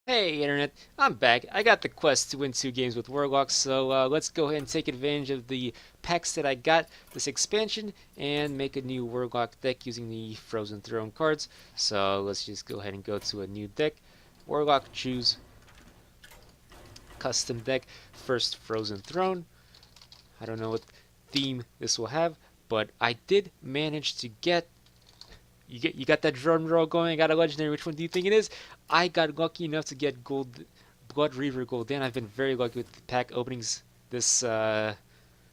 Hey Internet, I'm back. I got the quest to win 2 games with Warlocks, so let's go ahead and take advantage of the packs that I got, this expansion, and make a new Warlock deck using the Frozen Throne cards. So let's just go ahead and go to a new deck. Warlock, choose custom deck. First, Frozen Throne. I don't know what theme this will have, but I did manage to get you got that drum roll going. I got a legendary. Which one do you think it is? I got lucky enough to get gold, Blood Reaver Guldan. I've been very lucky with the pack openings this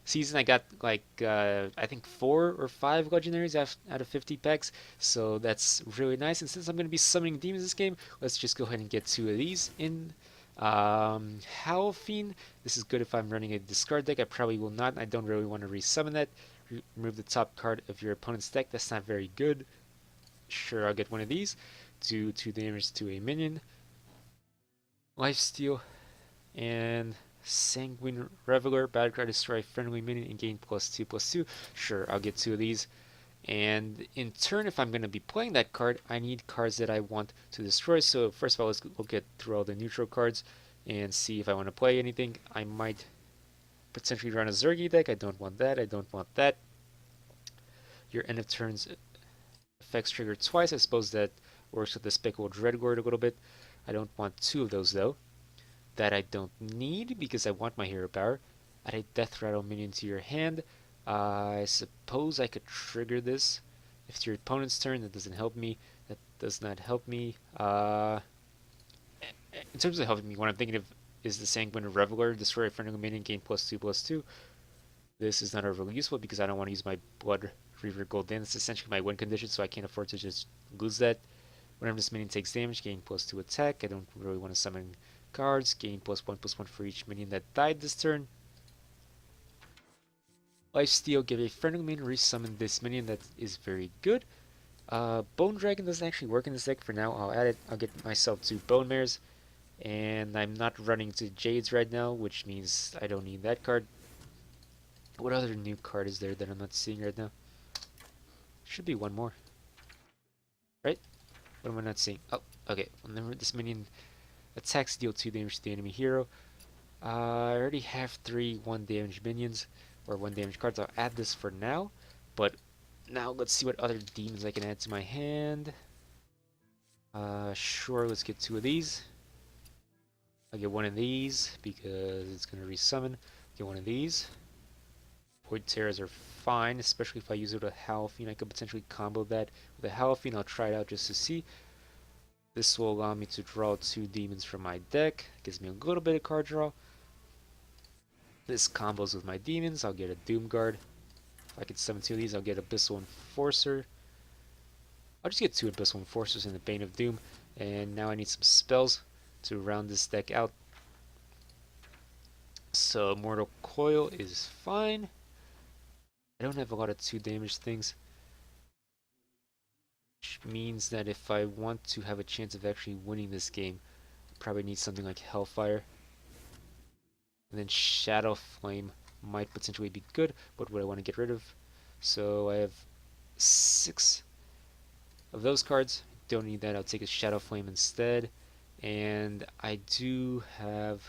season. I got like I think 4 or 5 legendaries out of 50 packs, so that's really nice. And since I'm going to be summoning demons this game, let's just go ahead and get 2 of these in. Howl Fiend. This is good if I'm running a discard deck. I probably will not. I don't really want to resummon that. Remove the top card of your opponent's deck. That's not very good. Sure, I'll get one of these. Do 2 damage to a minion. Lifesteal and Sanguine Reveler. Battlecry, destroy a friendly minion and gain +2/+2. Sure, I'll get 2 of these. And in turn, if I'm going to be playing that card, I need cards that I want to destroy. So first of all, we'll get through all the neutral cards and see if I want to play anything. I might potentially run a Zergy deck. I don't want that. I don't want that. Your end of turns effects triggered twice. I suppose that works with the Speckled Dreadlord a little bit. I don't want 2 of those though. That I don't need because I want my hero power. Add a Death Rattle minion to your hand. I suppose I could trigger this. If it's your opponent's turn, that doesn't help me. That does not help me. In terms of helping me, what I'm thinking of is the Sanguine Reveler. Destroy a friendly minion, gain +2/+2. This is not overly useful because I don't want to use my Blood Reaver Guldan. It's essentially my win condition, so I can't afford to just lose that. Whenever this minion takes damage, gain +2 attack. I don't really want to summon cards. Gain +1/+1 for each minion that died this turn. Lifesteal, give a friendly minion resummon this minion. That is very good. Bone Dragon doesn't actually work in this deck for now. I'll add it. I'll get myself 2 Bone Mares. And I'm not running to Jades right now, which means I don't need that card. What other new card is there that I'm not seeing right now? Should be one more, right? What am I not seeing? Oh, okay. Whenever this minion attacks, deal 2 damage to the enemy hero. I already have 3 1 damage minions, or 1 damage cards. I'll add this for now, but now let's see what other demons I can add to my hand. Sure, let's get 2 of these. I'll get 1 of these because it's going to resummon. Get 1 of these. Void Terrors are fine, especially if I use it with a Howl Fiend. I could potentially combo that with a Howl Fiend. I'll try it out just to see. This will allow me to draw 2 demons from my deck. Gives me a little bit of card draw. This combos with my demons. I'll get a Doom Guard. If I can summon 2 of these, I'll get Abyssal Enforcer. I'll just get 2 Abyssal Enforcers and the Bane of Doom. And now I need some spells to round this deck out. So Mortal Coil is fine. I don't have a lot of 2 damage things, which means that if I want to have a chance of actually winning this game, I probably need something like Hellfire. And then Shadow Flame might potentially be good, but what I want to get rid of. So I have 6 of those cards. Don't need that. I'll take a Shadow Flame instead. And I do have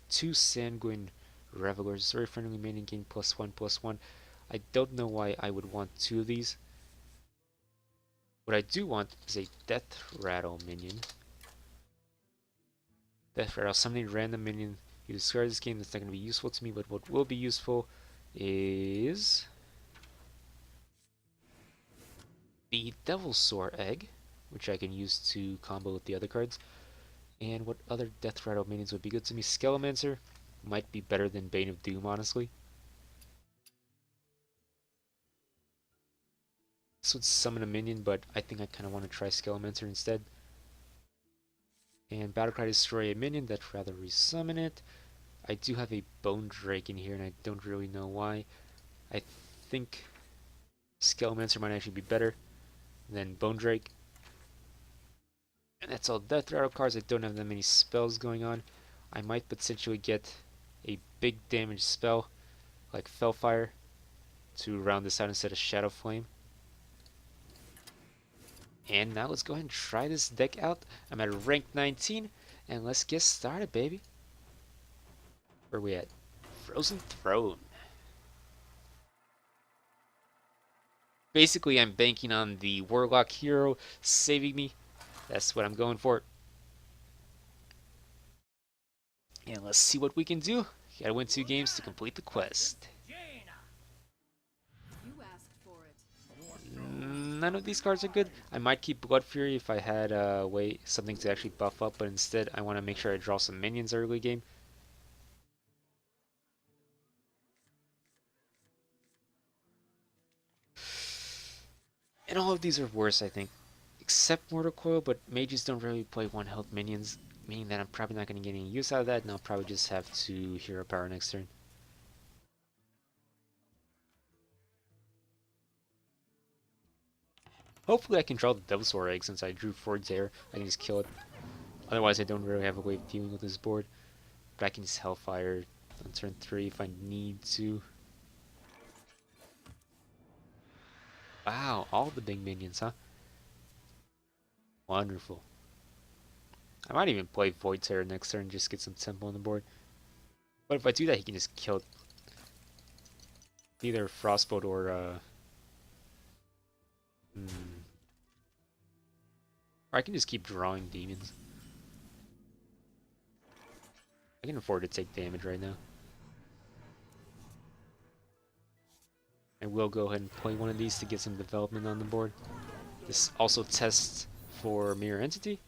2 Sanguine Revelers. Sorry, friendly remaining gain +1/+1. I don't know why I would want 2 of these. What I do want is a Death Rattle minion. Death Rattle, summon a random minion. You discard this game, that's not going to be useful to me, but what will be useful is the Devilsaur Egg, which I can use to combo with the other cards. And what other Death Rattle minions would be good to me? Skelemancer might be better than Bane of Doom, honestly. This would summon a minion, but I think I kind of want to try Skelemancer instead. And Battlecry, destroy a minion, that'd rather resummon it. I do have a Bone Drake in here, and I don't really know why. I think Skelemancer might actually be better than Bone Drake. And that's all Death Rattle cards. I don't have that many spells going on. I might potentially get a big damage spell, like Fellfire, to round this out instead of Shadow Flame. And now let's go ahead and try this deck out. I'm at rank 19, And let's get started, baby. Where we at? Frozen Throne. Basically, I'm banking on the Warlock hero saving me. That's what I'm going for. And let's see what we can do. Gotta win 2 games to complete the quest. None of these cards are good. I might keep Blood Fury if I had way something to actually buff up, but instead I want to make sure I draw some minions early game. And all of these are worse, I think. Except Mortal Coil, but mages don't really play 1 health minions, meaning that I'm probably not going to get any use out of that, and I'll probably just have to hero power next turn. Hopefully I can draw the Devil's War Egg since I drew 4 there. I can just kill it. Otherwise I don't really have a way of dealing with this board. But I can just Hellfire on turn 3 if I need to. Wow, all the big minions, huh? Wonderful. I might even play Void Terror next turn and just get some tempo on the board. But if I do that, he can just kill either Frostbolt or or I can just keep drawing demons. I can afford to take damage right now. I will go ahead and play one of these to get some development on the board. This also tests for Mirror Entity.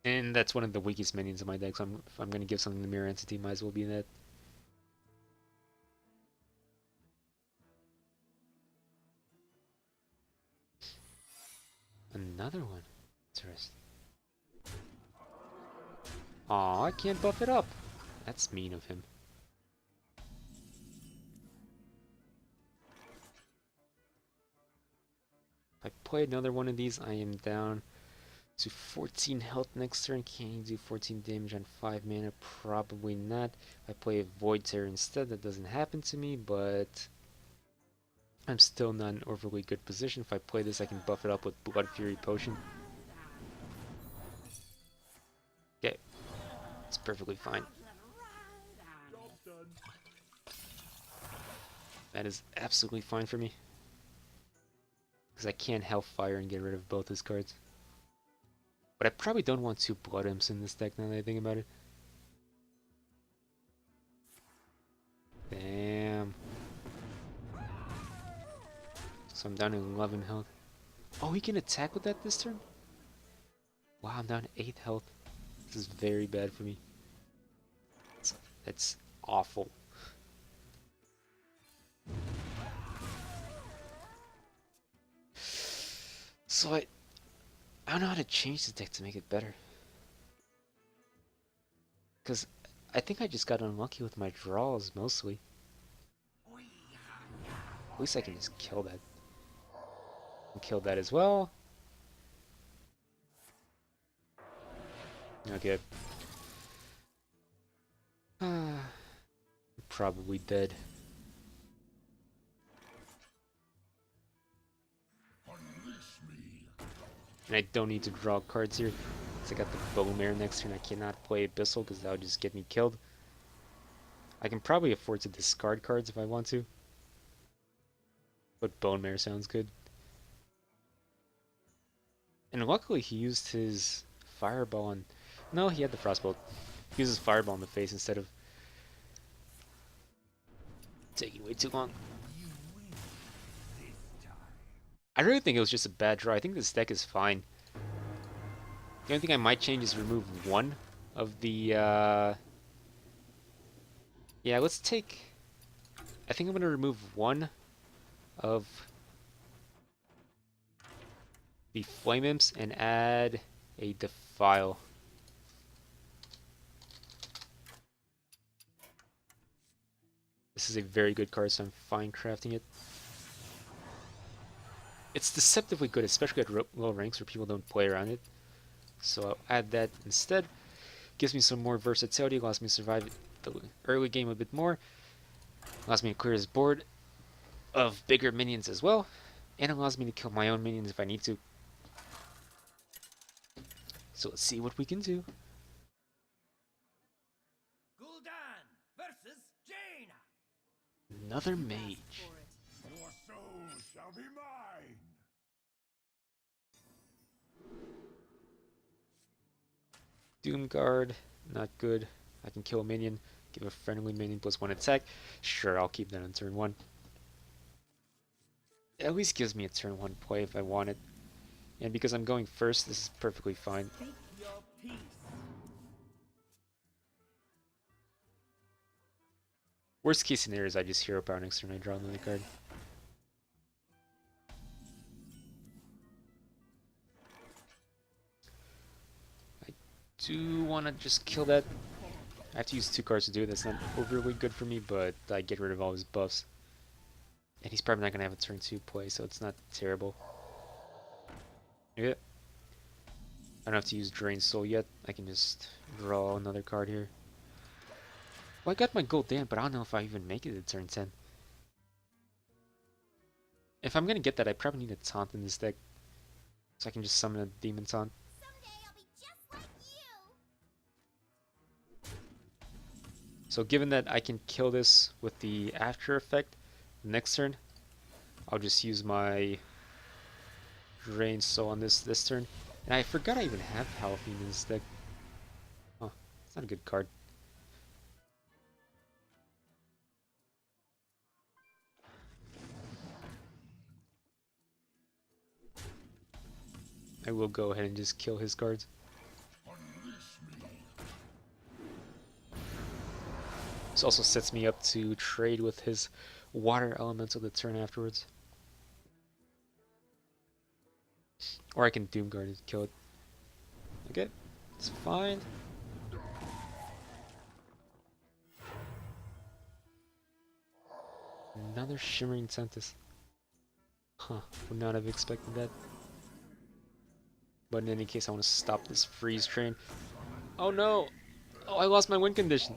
And that's one of the weakest minions in my deck, so if I'm going to give something to Mirror Entity, might as well be that. Another one. Interesting. Aw, I can't buff it up. That's mean of him. If I play another one of these, I am down to 14 health next turn. Can he do 14 damage on 5 mana? Probably not. If I play a Void Terror instead, that doesn't happen to me, but I'm still not in an overly good position. If I play this, I can buff it up with Blood Fury Potion. Okay, it's perfectly fine. That is absolutely fine for me. Because I can't Hellfire and get rid of both his cards. But I probably don't want 2 Blood Imps in this deck now that I think about it. Damn. So I'm down to 11 health. Oh, he can attack with that this turn? Wow, I'm down to 8 health. This is very bad for me. That's awful. So I don't know how to change the deck to make it better. Because I think I just got unlucky with my draws mostly. At least I can just kill that. And kill that as well. Okay. Probably dead. And I don't need to draw cards here. Because I got the Bone Mare next turn. I cannot play Abyssal because that would just get me killed. I can probably afford to discard cards if I want to. But Bone Mare sounds good. And luckily he used his Fireball on... No, he had the Frostbolt. He uses Fireball in the face instead of taking way too long. I really think it was just a bad draw. I think this deck is fine. The only thing I might change is remove 1 of the... Yeah, let's take... I think I'm going to remove 1 of the Flame Imps and add a Defile. This is a very good card, so I'm fine crafting it. It's deceptively good, especially at low ranks where people don't play around it. So I'll add that instead. Gives me some more versatility, allows me to survive the early game a bit more. Allows me to clear his board of bigger minions as well. and allows me to kill my own minions if I need to. So let's see what we can do. Guldan versus Jaina. Another mage. Your soul shall be mine! Doom Guard, not good. I can kill a minion, give a friendly minion +1 attack. Sure, I'll keep that on turn 1. It at least gives me a turn 1 play if I want it. And because I'm going first, this is perfectly fine. Seek your peace. Worst case scenario is I just hero power next turn and I draw another card. I do want to just kill that. I have to use 2 cards to do it. That's not overly good for me, but I get rid of all his buffs. And he's probably not going to have a turn 2 play, so it's not terrible. Yeah. I don't have to use Drain Soul yet. I can just draw another card here. Well, I got my Guldan, but I don't know if I even make it to turn 10. If I'm going to get that, I probably need a Taunt in this deck. So I can just summon a Demon Taunt. So given that I can kill this with the After Effect next turn, I'll just use my Drain Soul on this turn. And I forgot I even have Halfine in this deck. Oh, it's not a good card. I will go ahead and just kill his cards. This also sets me up to trade with his Water Elemental the turn afterwards. Or I can Doomguard and kill it. Okay, it's fine. Another Shimmering Tempest. Huh, would not have expected that. But in any case, I want to stop this freeze train. Oh no! Oh, I lost my win condition.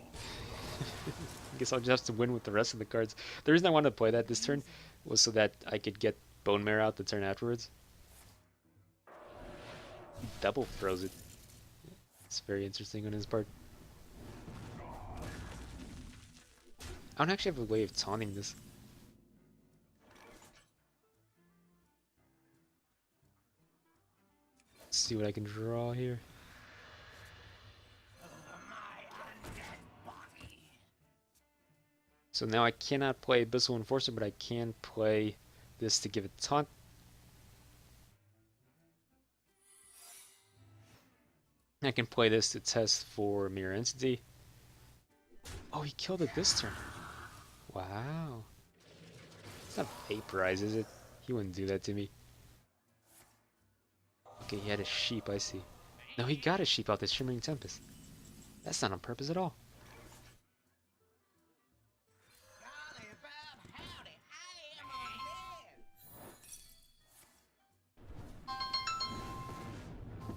I guess I'll just have to win with the rest of the cards. The reason I wanted to play that this turn was so that I could get Bone Marrow out the turn afterwards. He double froze it. It's very interesting on his part. I don't actually have a way of taunting this. Let's see what I can draw here. So now I cannot play Abyssal Enforcer, but I can play this to give it taunt. I can play this to test for Mirror Entity. Oh, he killed it this turn. Wow. It's not Vaporize, is it? He wouldn't do that to me. Okay, he had a sheep, I see. No, he got a sheep out this Shimmering Tempest. That's not on purpose at all.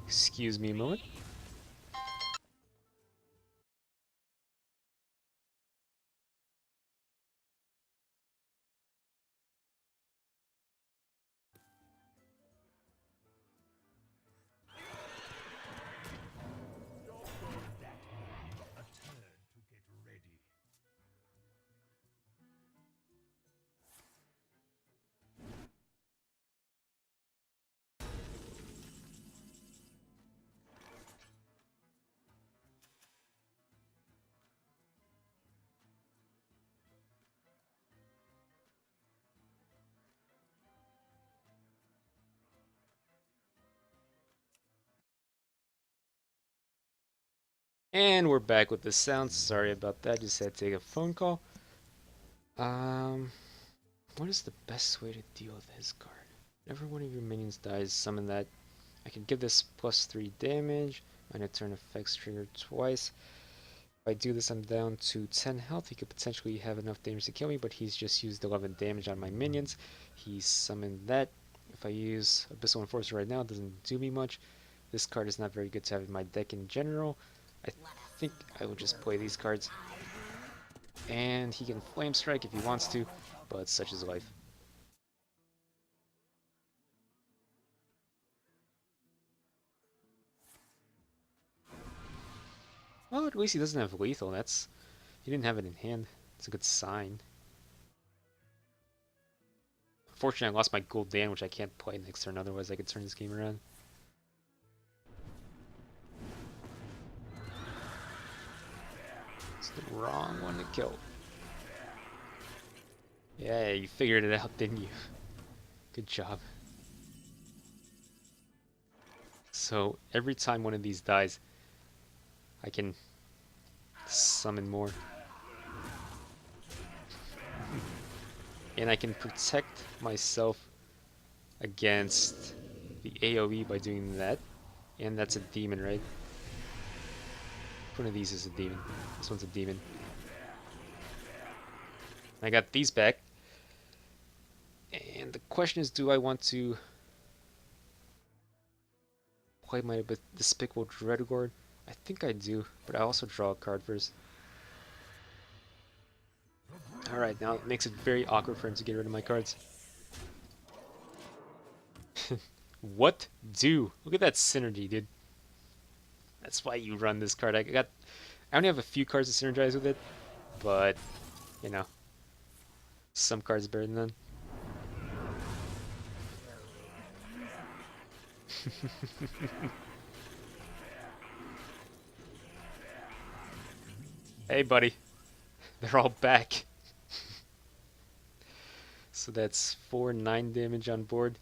Excuse me a moment. And we're back with the sound. Sorry about that. Just had to take a phone call. What is the best way to deal with his card? Whenever one of your minions dies, summon that. I can give this +3 damage. On a turn effects triggered twice. If I do this, I'm down to 10 health. He could potentially have enough damage to kill me, but he's just used 11 damage on my minions. He summoned that. If I use Abyssal Enforcer right now, it doesn't do me much. This card is not very good to have in my deck in general. I think I will just play these cards. And he can Flame Strike if he wants to, but such is life. Well, at least he doesn't have lethal. He didn't have it in hand. It's a good sign. Unfortunately, I lost my Guldan, which I can't play next turn. Otherwise, I could turn this game around. It's the wrong one to kill. Yeah, you figured it out, didn't you? Good job. So every time one of these dies, I can summon more. And I can protect myself against the AoE by doing that. And that's a demon, right? Which one of these is a demon? This one's a demon. I got these back. And the question is, do I want to play my Despicable Dreadgord? I think I do, but I also draw a card first. Alright, now it makes it very awkward for him to get rid of my cards. What do? Look at that synergy, dude. That's why you run this card. I only have a few cards to synergize with it, but you know, some cards better than none. Hey, buddy. They're all back. So that's 9 damage on board.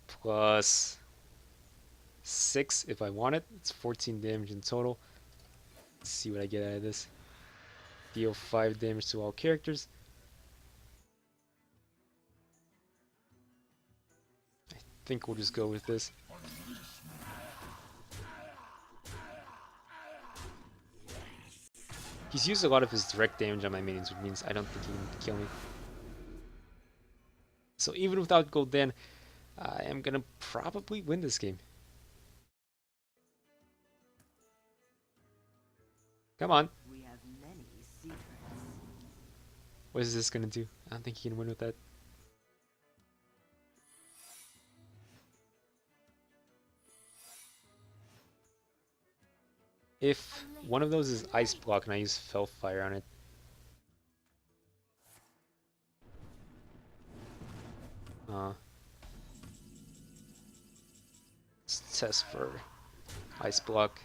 Plus 6 if I want it. It's 14 damage in total. Let's see what I get out of this. Deal 5 damage to all characters. I think we'll just go with this. He's used a lot of his direct damage on my minions, which means I don't think he can kill me. So even without Guldan, I am gonna probably win this game. Come on. We have many secrets. What is this gonna do? I don't think he can win with that. If one of those is Ice Block and I use Fell Fire on it. Let's test for Ice Block.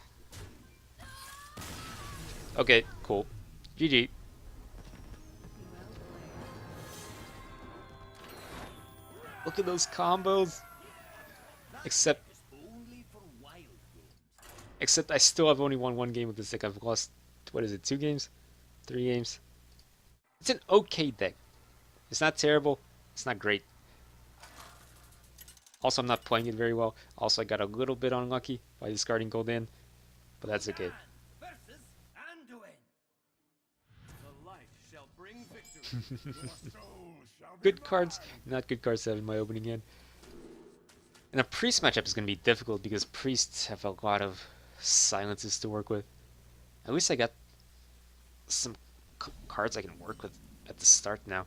Okay, cool. GG. Look at those combos. Except I still have only won 1 game with this deck. I've lost, what is it, 2 games? 3 games? It's an okay deck. It's not terrible. It's not great. Also, I'm not playing it very well. Also, I got a little bit unlucky by discarding Guldan. But that's okay. Versus Anduin. The light shall bring victory. Your soul shall be Good cards, not good cards to have in my opening hand. And a priest matchup is going to be difficult because priests have a lot of silences to work with. At least I got some cards I can work with at the start now.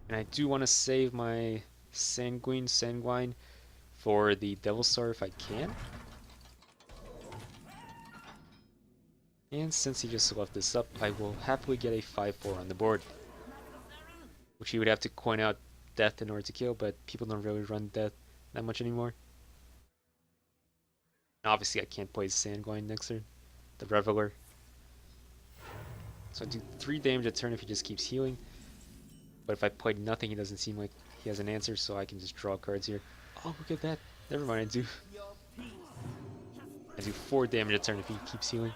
And I do want to save my Sanguine for the Devil Star if I can. And since he just left this up, I will happily get a 5/4 on the board. Which he would have to coin out death in order to kill, but people don't really run death that much anymore. And obviously I can't play Sanguine next turn, the Reveler. So I do 3 damage a turn if he just keeps healing. But if I played nothing, he doesn't seem like he has an answer, so I can just draw cards here. Oh, look at that. Never mind, I do 4 damage a turn if he keeps healing.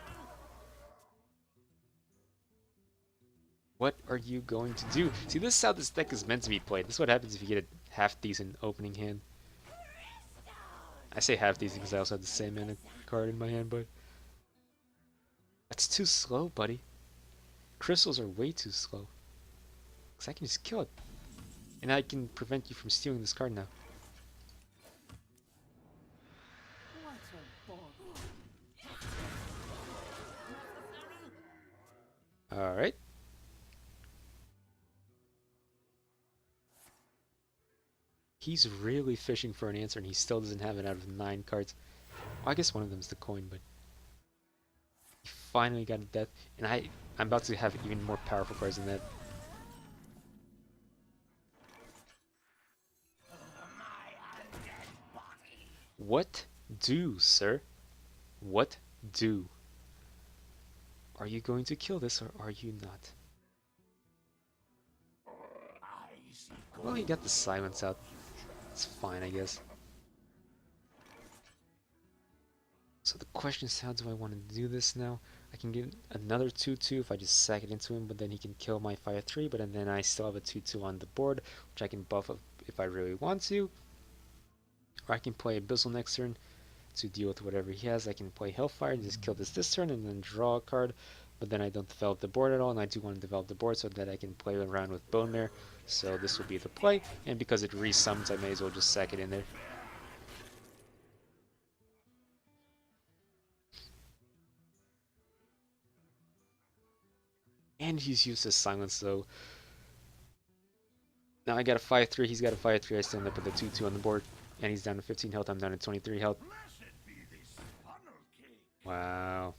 What are you going to do? See, this is how this deck is meant to be played. This is what happens if you get a half-decent opening hand. I say half-decent because I also have the same mana card in my hand, but... That's too slow, buddy. Crystals are way too slow. Because I can just kill it. And I can prevent you from stealing this card now. What a bore. Alright. He's really fishing for an answer, and he still doesn't have it out of 9 cards. Well, I guess one of them's the coin, but he finally got a death, and I'm about to have even more powerful cards than that. What do, sir? What do? Are you going to kill this, or are you not? Well, he got the silence out. It's fine, I guess. So the question is, how do I want to do this now? I can get another 2-2 if I just sack it into him, but then he can kill my 5-3, but then I still have a 2-2 on the board, which I can buff up if I really want to. Or I can play Abyssal next turn to deal with whatever he has. I can play Hellfire and just kill this turn and then draw a card, but then I don't develop the board at all, and I do want to develop the board so that I can play around with Bone Mare. So this will be the play, and because it resummons, I may as well just sack it in there. And he's used his silence, so now I got a 5-3, he's got a 5-3, I still end up with a 2-2 on the board, and he's down to 15 health, I'm down to 23 health. Wow.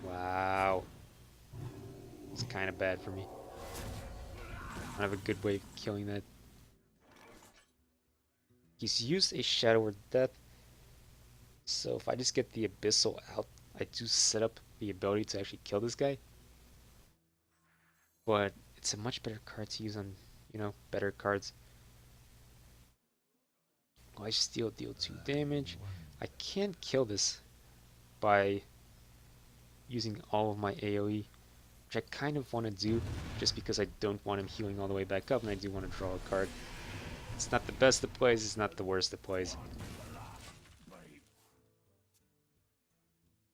Wow. It's kind of bad for me. I have a good way of killing that. He's used a Shadow Word Death, so if I just get the Abyssal out, I do set up the ability to actually kill this guy. But it's a much better card to use on, better cards. Well, I deal 2 damage. I can kill this by using all of my AoE, which I kind of want to do just because I don't want him healing all the way back up, and I do want to draw a card. It's not the best of plays, it's not the worst of plays.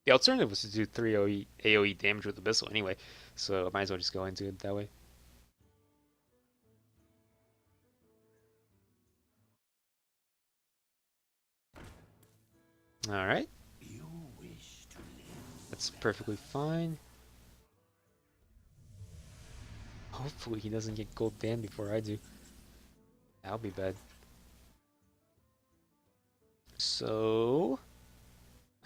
The alternative was to do 3 AoE damage with Abyssal anyway, so I might as well just go into it that way. Alright. That's perfectly fine. Hopefully he doesn't get Guldan before I do. That'll be bad. So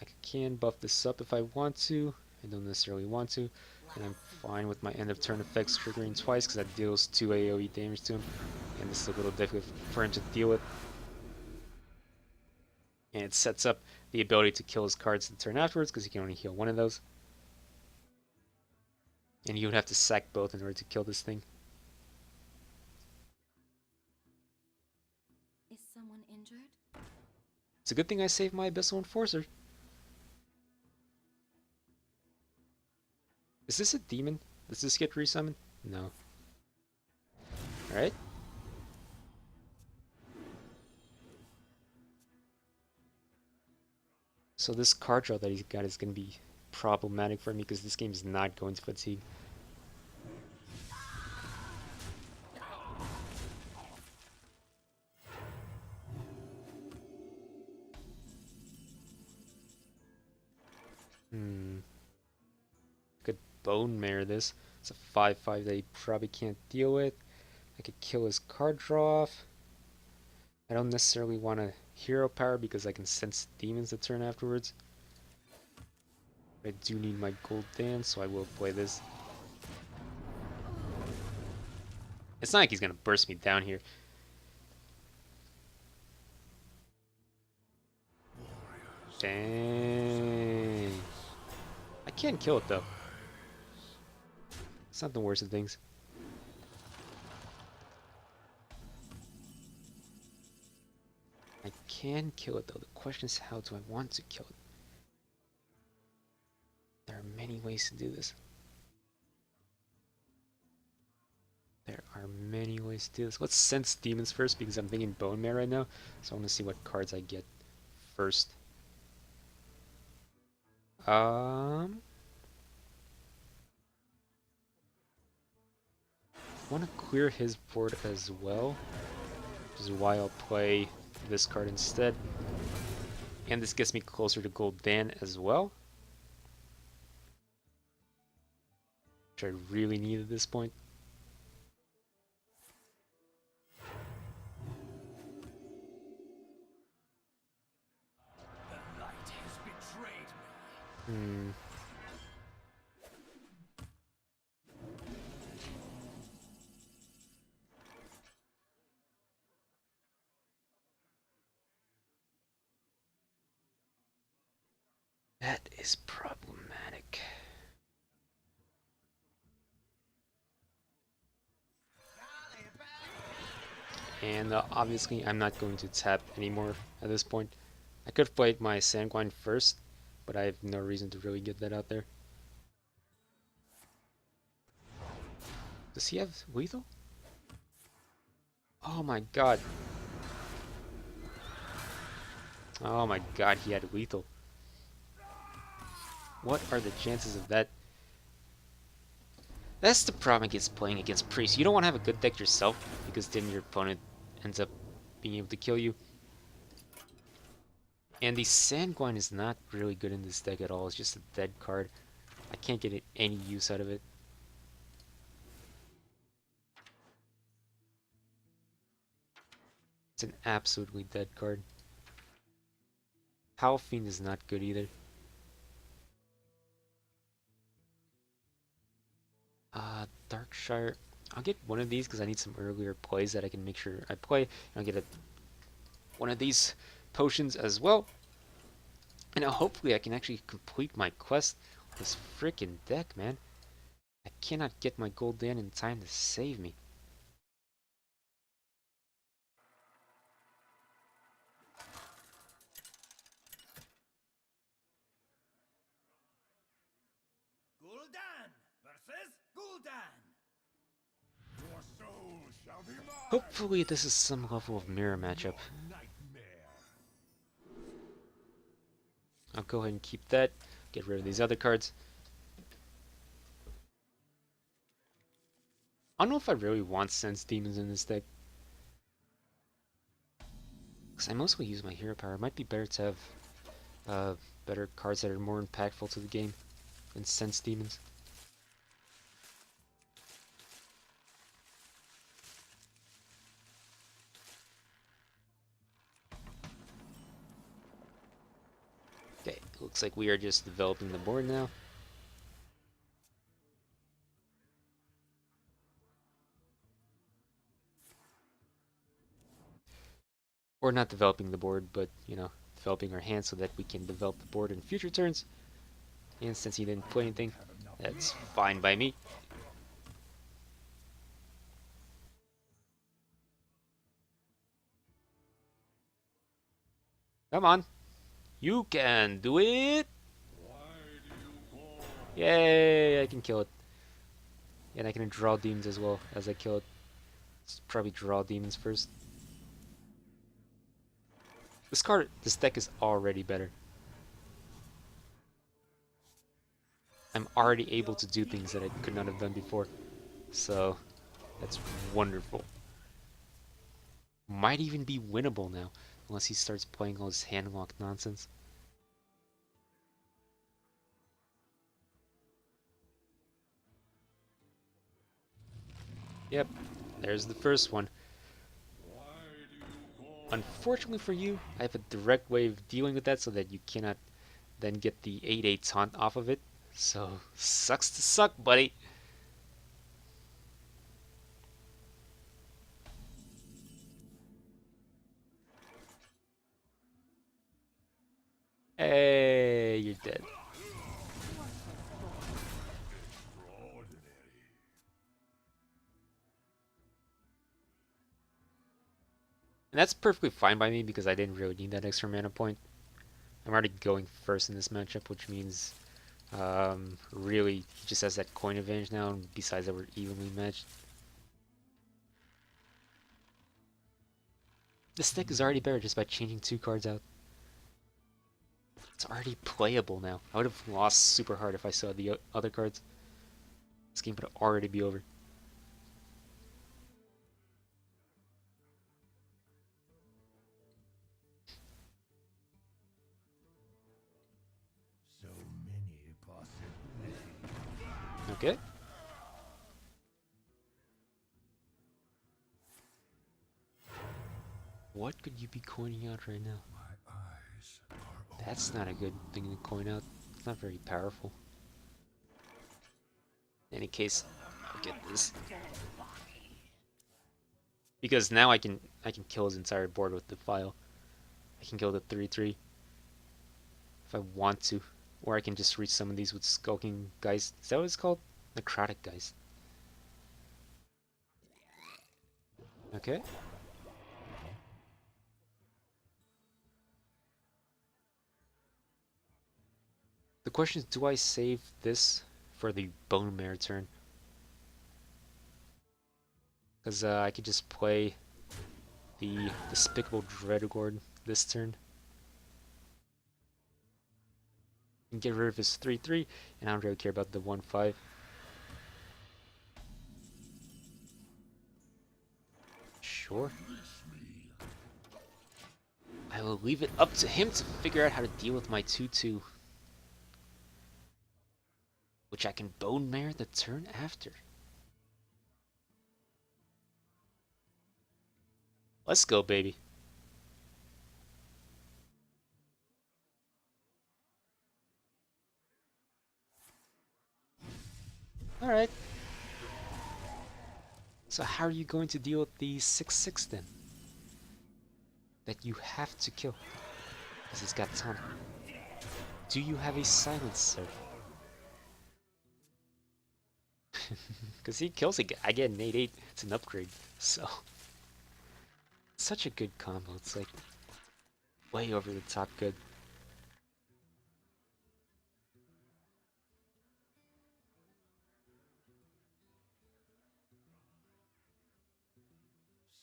I can buff this up if I want to. I don't necessarily want to. And I'm fine with my end of turn effects triggering twice because that deals 2 AoE damage to him. And this is a little difficult for him to deal with. And it sets up the ability to kill his cards the turn afterwards because he can only heal one of those. And you would have to sack both in order to kill this thing. Is someone injured? It's a good thing I saved my Abyssal Enforcer. Is this a demon? Does this get resummoned? No. Alright. So this card draw that he's got is going to be problematic for me because this game is not going to fatigue. Could Bone Mare this. It's a 5-5 that he probably can't deal with. I could kill his card draw off. I don't necessarily want a hero power because I can sense demons the turn afterwards. I do need my Guldan, so I will play this. It's not like he's going to burst me down here. Dang. I can kill it though. It's not the worst of things. I can kill it though. The question is, how do I want to kill it? There are many ways to do this. There are many ways to do this. Let's sense demons first because I'm thinking Bone Mare right now. So I want to see what cards I get first. I want to clear his board as well, which is why I'll play this card instead. And this gets me closer to Guldan as well, which I really need at this point. Hmm. That is problematic. And obviously, I'm not going to tap anymore at this point. I could have played my Sanguine first, but I have no reason to really get that out there. Does he have lethal? Oh my god. Oh my god, he had lethal. What are the chances of that? That's the problem against playing against Priest. You don't want to have a good deck yourself, because then your opponent ends up being able to kill you. And the Sanguine is not really good in this deck at all. It's just a dead card. I can't get any use out of it. It's an absolutely dead card. Howl Fiend is not good either. Darkshire. I'll get one of these because I need some earlier plays that I can make sure I play. And I'll get one of these potions as well. And now hopefully I can actually complete my quest with this freaking deck, man. I cannot get my Guldan in time to save me. Guldan versus Guldan. Your soul shall be mine. Hopefully this is some level of mirror matchup. Nightmare. I'll go ahead and keep that. Get rid of these other cards. I don't know if I really want Sense Demons in this deck. Because I mostly use my hero power. It might be better to have better cards that are more impactful to the game than Sense Demons. Okay, looks like we are just developing the board now. Or not developing the board, but, you know, developing our hand so that we can develop the board in future turns. And since he didn't play anything, that's fine by me. Come on. You can do it! Yay, I can kill it. And I can draw demons as well as I kill it. Let's probably draw demons first. This deck is already better. I'm already able to do things that I could not have done before. So, that's wonderful. Might even be winnable now, unless he starts playing all this hand lock nonsense. Yep, there's the first one. Unfortunately for you, I have a direct way of dealing with that so that you cannot then get the 8/8 taunt off of it. So, sucks to suck, buddy. Hey, you're dead. And that's perfectly fine by me because I didn't really need that extra mana point. I'm already going first in this matchup, which means really he just has that coin advantage now, and besides that we're evenly matched. This deck is already better just by changing 2 cards out. It's already playable now. I would have lost super hard if I saw the other cards. This game would already be over. So many possibilities. Okay. What could you be coining out right now? My eyes are open. That's not a good thing to coin out. not very powerful. In any case, I'll get this. Because now I can kill his entire board with the file. I can kill the 3/3 if I want to. Or I can just reach some of these with Skulking Geist. Is that what it's called? Necrotic Geist. Okay. The question is, do I save this for the Bone Mare turn? Because I could just play the Despicable Dreadgord this turn. And get rid of his 3/3, and I don't really care about the 1/5. Sure. I will leave it up to him to figure out how to deal with my 2/2. Which I can Bone Mare the turn after. Let's go, baby. Alright. So how are you going to deal with the 6/6 then? That you have to kill. Because he's got ton. Do you have a silencer? Because he kills it. I get an 8/8. It's an upgrade. So. Such a good combo. It's like way over the top good.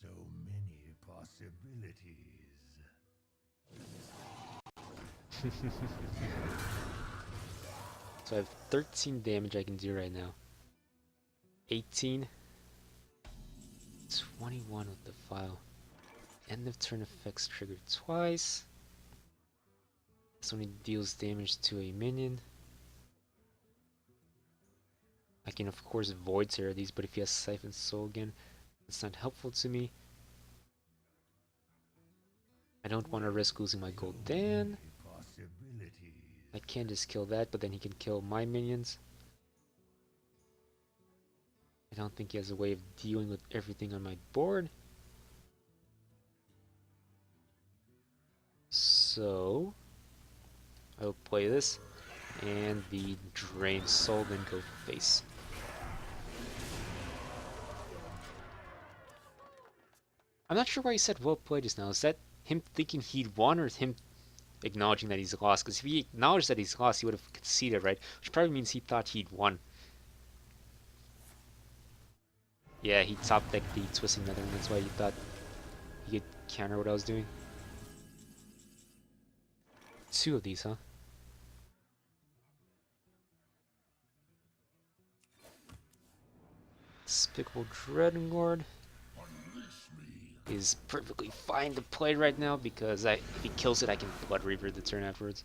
So many possibilities. So I have 13 damage I can do right now. 18. 21 with the file. End of turn effects triggered twice. This only deals damage to a minion. I can of course Void Terror these, but if he has Siphon Soul again, it's not helpful to me. I don't want to risk losing my Guldan. I can just kill that, but then he can kill my minions. I don't think he has a way of dealing with everything on my board. So I will play this and the Drain Soul, then go face. I'm not sure why he said well played just now. Is that him thinking he'd won or him acknowledging that he's lost? Because if he acknowledged that he's lost, he would have conceded, right? Which probably means he thought he'd won. Yeah, he top decked the Twisting Nether, and that's why he thought he could counter what I was doing. Two of these, huh? Despicable Dreadlord is perfectly fine to play right now because if he kills it, I can Blood Reaver the turn afterwards.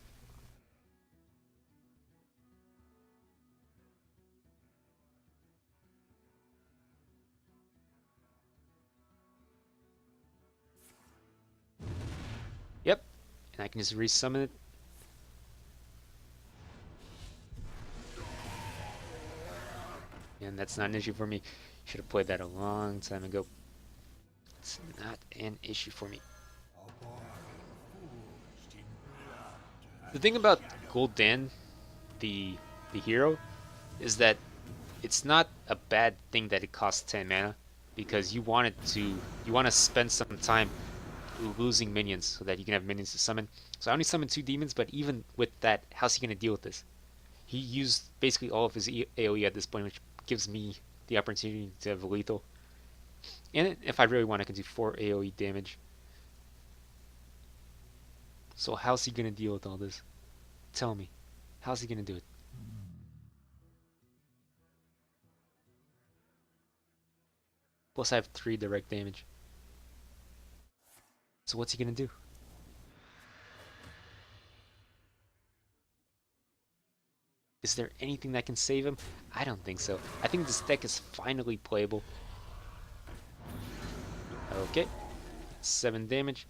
Yep, and I can just resummon it. And that's not an issue for me. Should have played that a long time ago. It's not an issue for me. The thing about Guldan, the hero, is that it's not a bad thing that it costs 10 mana, because you want to spend some time losing minions so that you can have minions to summon. So I only summoned 2 demons, but even with that, how's he gonna deal with this? He used basically all of his AoE at this point, which gives me the opportunity to have lethal. And if I really want, I can do 4 AoE damage. So how's he gonna deal with all this? Tell me. How's he gonna do it? Plus I have 3 direct damage. So what's he gonna do? Is there anything that can save him? I don't think so. I think this deck is finally playable. Okay. 7 damage.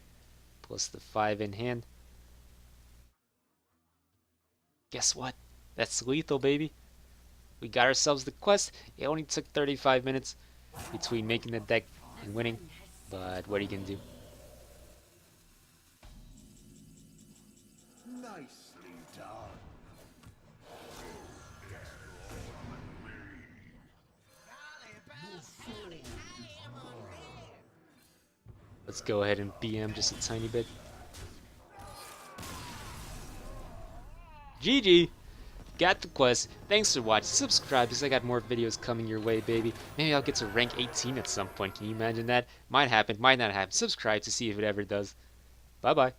Plus the 5 in hand. Guess what? That's lethal, baby. We got ourselves the quest. It only took 35 minutes between making the deck and winning, but what are you gonna do? Nicely done. Let's go ahead and BM just a tiny bit. GG! Got the quest. Thanks for watching. Subscribe because I got more videos coming your way, baby. Maybe I'll get to rank 18 at some point. Can you imagine that? Might happen, might not happen. Subscribe to see if it ever does. Bye-bye.